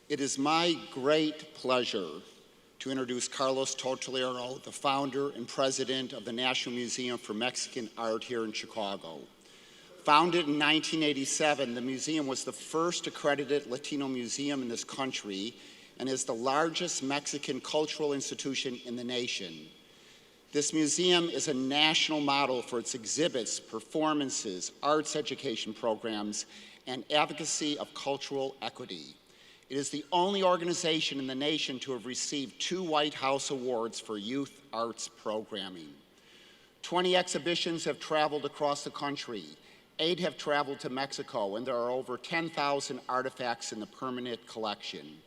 It is my great pleasure to introduce Carlos Tortolero, the founder and president of the National Museum for Mexican Art here in Chicago. Founded in 1987, the museum was the first accredited Latino museum in this country and is the largest Mexican cultural institution in the nation. This museum is a national model for its exhibits, performances, arts education programs, and advocacy of cultural equity. It is the only organization in the nation to have received 2 White House awards for youth arts programming. 20 exhibitions have traveled across the country. 8 have traveled to Mexico, and there are over 10,000 artifacts in the permanent collection.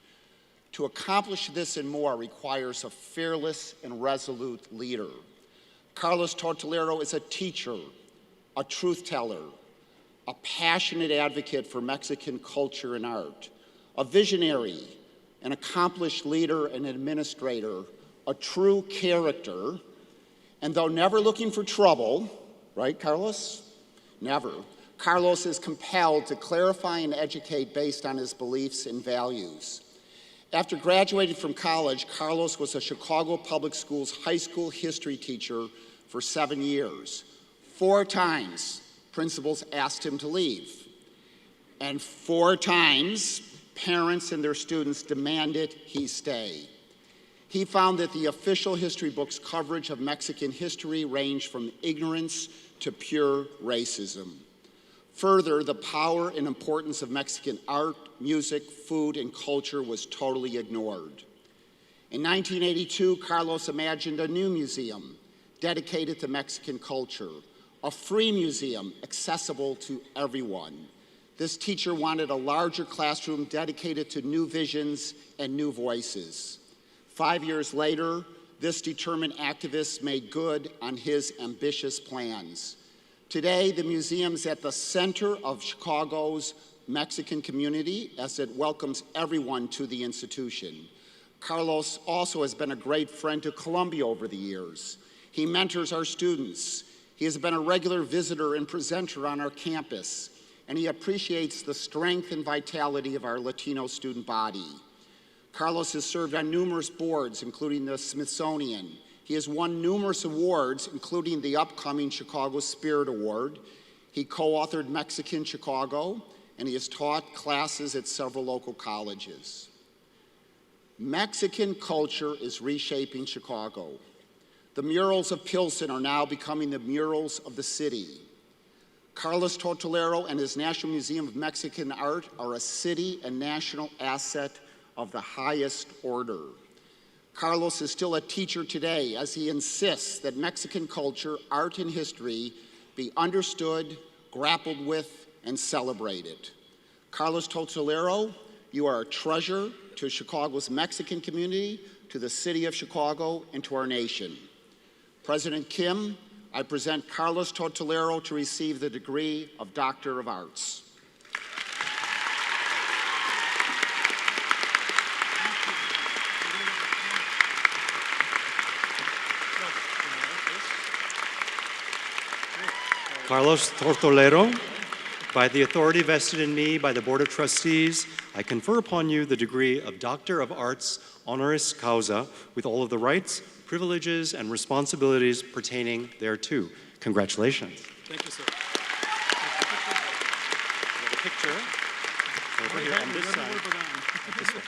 To accomplish this and more requires a fearless and resolute leader. Carlos Tortolero is a teacher, a truth teller, a passionate advocate for Mexican culture and art, a visionary, an accomplished leader and administrator, a true character, and though never looking for trouble, right, Carlos? Never. Carlos is compelled to clarify and educate based on his beliefs and values. After graduating from college, Carlos was a Chicago Public Schools high school history teacher for 7 years. 4 times, principals asked him to leave. And 4 times, parents and their students demanded he stay. He found that the official history books' coverage of Mexican history ranged from ignorance to pure racism. Further, the power and importance of Mexican art, music, food, and culture was totally ignored. In 1982, Carlos imagined a new museum dedicated to Mexican culture, a free museum accessible to everyone. This teacher wanted a larger classroom dedicated to new visions and new voices. 5 years later, this determined activist made good on his ambitious plans. Today, the museum is at the center of Chicago's Mexican community as it welcomes everyone to the institution. Carlos also has been a great friend to Columbia over the years. He mentors our students. He has been a regular visitor and presenter on our campus, and he appreciates the strength and vitality of our Latino student body. Carlos has served on numerous boards, including the Smithsonian. He has won numerous awards, including the upcoming Chicago Spirit Award. He co-authored Mexican Chicago, and he has taught classes at several local colleges. Mexican culture is reshaping Chicago. The murals of Pilsen are now becoming the murals of the city. Carlos Tortolero and his National Museum of Mexican Art are a city and national asset of the highest order. Carlos is still a teacher today as he insists that Mexican culture, art, and history be understood, grappled with, and celebrated. Carlos Tortolero, you are a treasure to Chicago's Mexican community, to the city of Chicago, and to our nation. President Kim, I present Carlos Tortolero to receive the degree of Doctor of Arts. Carlos Tortolero, by the authority vested in me by the Board of Trustees, I confer upon you the degree of Doctor of Arts honoris causa with all of the rights, privileges, and responsibilities pertaining thereto. Congratulations. Thank you, sir. A picture over here on this side. This way.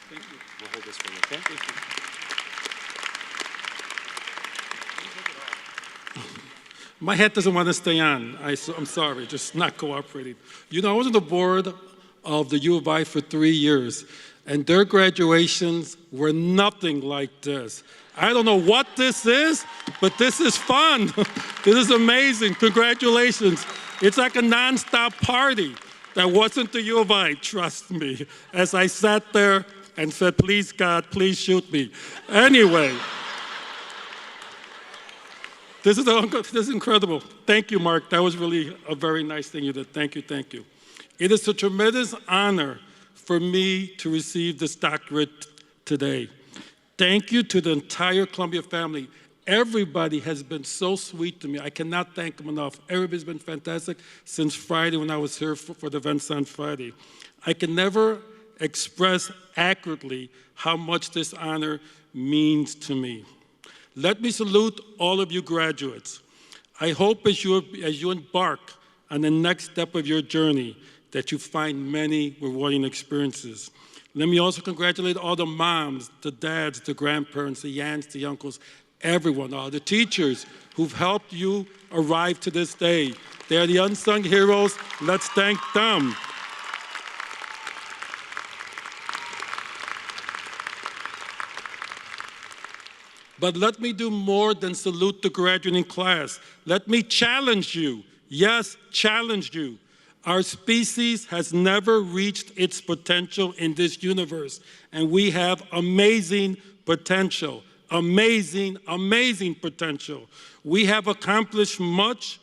Thank you. We'll hold this for you, okay? Thank you. My head doesn't want to stay on. I'm sorry, just not cooperating. You know, I was on the board of the U of I for 3 years, and their graduations were nothing like this. I don't know what this is, but this is fun. This is amazing. Congratulations. It's like a nonstop party. That wasn't the U of I, trust me. As I sat there and said, please, God, please shoot me. Anyway. This is incredible. Thank you, Mark. That was really a very nice thing you did. Thank you, thank you. It is a tremendous honor for me to receive this doctorate today. Thank you to the entire Columbia family. Everybody has been so sweet to me. I cannot thank them enough. Everybody's been fantastic since Friday when I was here for the events on Friday. I can never express accurately how much this honor means to me. Let me salute all of you graduates. I hope as you embark on the next step of your journey that you find many rewarding experiences. Let me also congratulate all the moms, the dads, the grandparents, the aunts, the uncles, everyone, all the teachers who've helped you arrive to this day. They are the unsung heroes. Let's thank them. But let me do more than salute the graduating class. Let me challenge you. Yes, challenge you. Our species has never reached its potential in this universe, and we have amazing potential. Amazing, amazing potential. We have accomplished much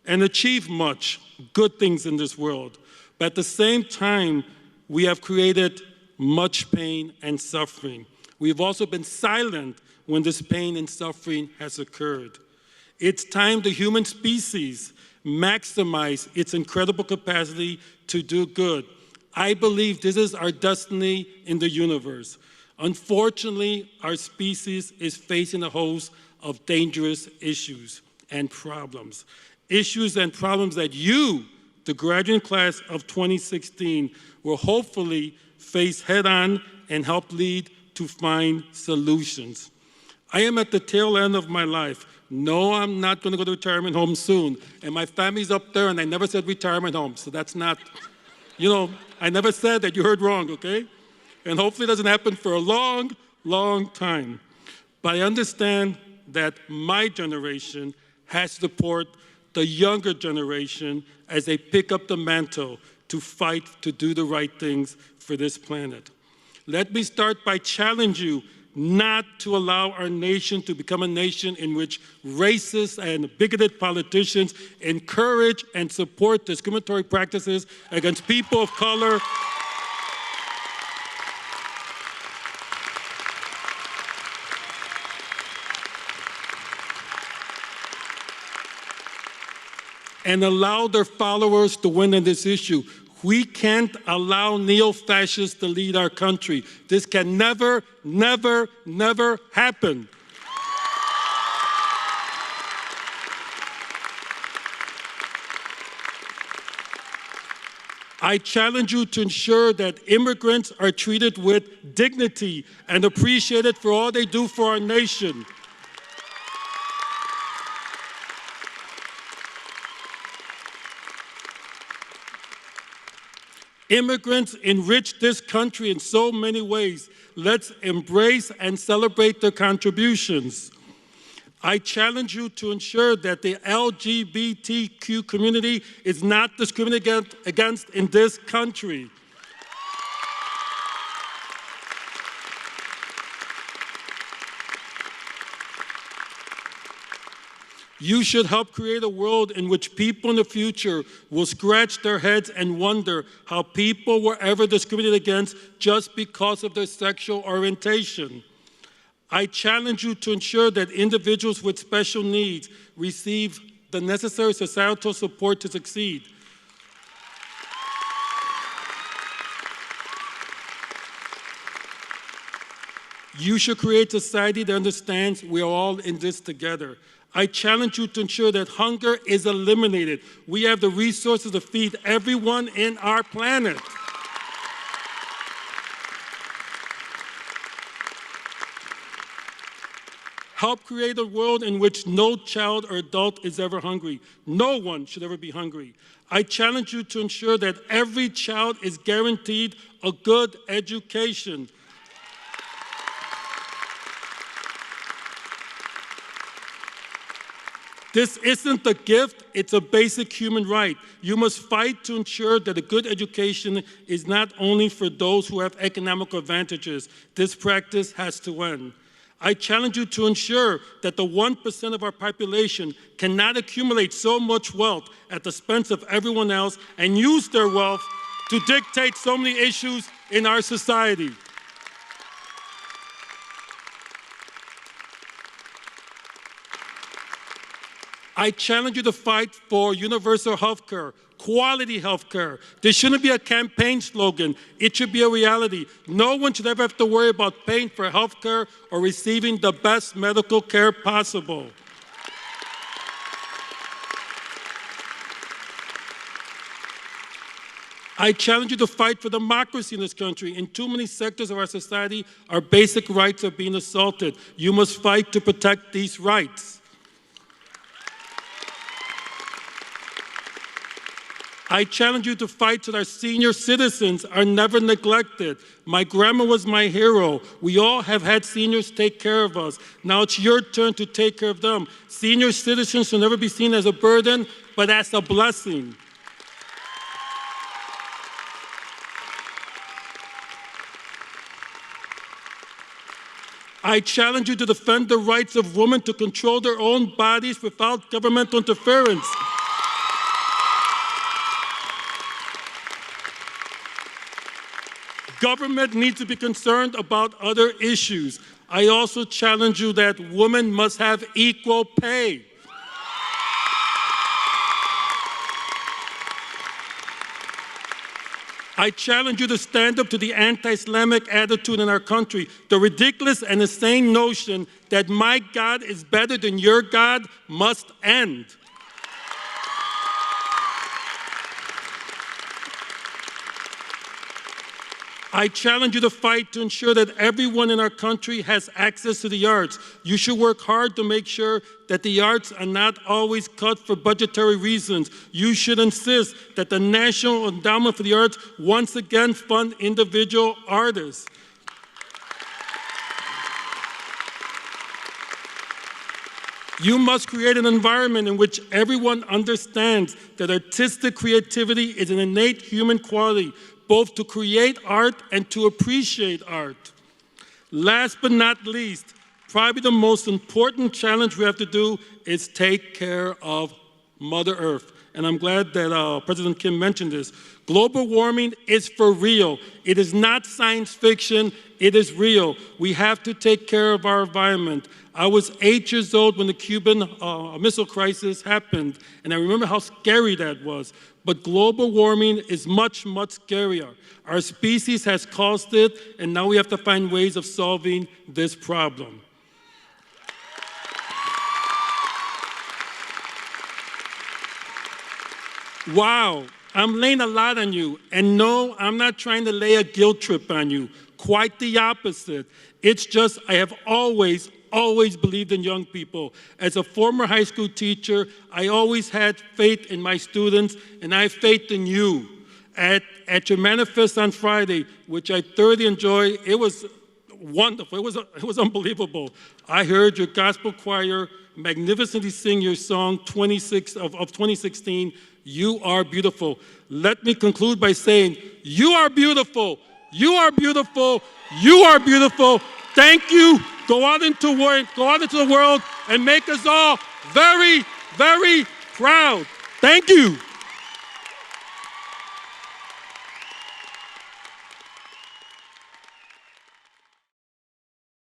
and achieved much good things in this world. But at the same time, we have created much pain and suffering. We've also been silent when this pain and suffering has occurred. It's time the human species maximize its incredible capacity to do good. I believe this is our destiny in the universe. Unfortunately, our species is facing a host of dangerous issues and problems. Issues and problems that you, the graduating class of 2016, will hopefully face head-on and help lead to find solutions. I am at the tail end of my life. No, I'm not going to go to retirement home soon. And my family's up there, and I never said retirement home, so that's not, I never said that. You heard wrong, okay? And hopefully it doesn't happen for a long, long time. But I understand that my generation has to support the younger generation as they pick up the mantle to fight to do the right things for this planet. Let me start by challenging you not to allow our nation to become a nation in which racist and bigoted politicians encourage and support discriminatory practices against people of color, and allow their followers to win on this issue. We can't allow neo-fascists to lead our country. This can never, never, never happen. I challenge you to ensure that immigrants are treated with dignity and appreciated for all they do for our nation. Immigrants enrich this country in so many ways. Let's embrace and celebrate their contributions. I challenge you to ensure that the LGBTQ community is not discriminated against in this country. You should help create a world in which people in the future will scratch their heads and wonder how people were ever discriminated against just because of their sexual orientation. I challenge you to ensure that individuals with special needs receive the necessary societal support to succeed. You should create a society that understands we are all in this together. I challenge you to ensure that hunger is eliminated. We have the resources to feed everyone in our planet. Help create a world in which no child or adult is ever hungry. No one should ever be hungry. I challenge you to ensure that every child is guaranteed a good education. This isn't a gift, it's a basic human right. You must fight to ensure that a good education is not only for those who have economic advantages. This practice has to end. I challenge you to ensure that the 1% of our population cannot accumulate so much wealth at the expense of everyone else and use their wealth to dictate so many issues in our society. I challenge you to fight for universal health care, quality health care. This shouldn't be a campaign slogan. It should be a reality. No one should ever have to worry about paying for health care or receiving the best medical care possible. I challenge you to fight for democracy in this country. In too many sectors of our society, our basic rights are being assaulted. You must fight to protect these rights. I challenge you to fight so that our senior citizens are never neglected. My grandma was my hero. We all have had seniors take care of us. Now it's your turn to take care of them. Senior citizens should never be seen as a burden, but as a blessing. I challenge you to defend the rights of women to control their own bodies without governmental interference. Government needs to be concerned about other issues. I also challenge you that women must have equal pay. I challenge you to stand up to the anti-Islamic attitude in our country. The ridiculous and insane notion that my God is better than your God must end. I challenge you to fight to ensure that everyone in our country has access to the arts. You should work hard to make sure that the arts are not always cut for budgetary reasons. You should insist that the National Endowment for the Arts once again fund individual artists. You must create an environment in which everyone understands that artistic creativity is an innate human quality, both to create art and to appreciate art. Last but not least, probably the most important challenge we have to do is take care of Mother Earth. And I'm glad that President Kim mentioned this. Global warming is for real. It is not science fiction, it is real. We have to take care of our environment. I was 8 years old when the Cuban Missile Crisis happened, and I remember how scary that was. But global warming is much, much scarier. Our species has caused it, and now we have to find ways of solving this problem. Wow, I'm laying a lot on you. And no, I'm not trying to lay a guilt trip on you. Quite the opposite. It's just I have always believed in young people. As a former high school teacher, I always had faith in my students, and I have faith in you. At your manifest on Friday, which I thoroughly enjoyed, it was wonderful. It was unbelievable. I heard your gospel choir magnificently sing your song 26 of 2016, You Are Beautiful. Let me conclude by saying, you are beautiful. You are beautiful. You are beautiful. Thank you. Go out into the world and make us all very, very proud. Thank you.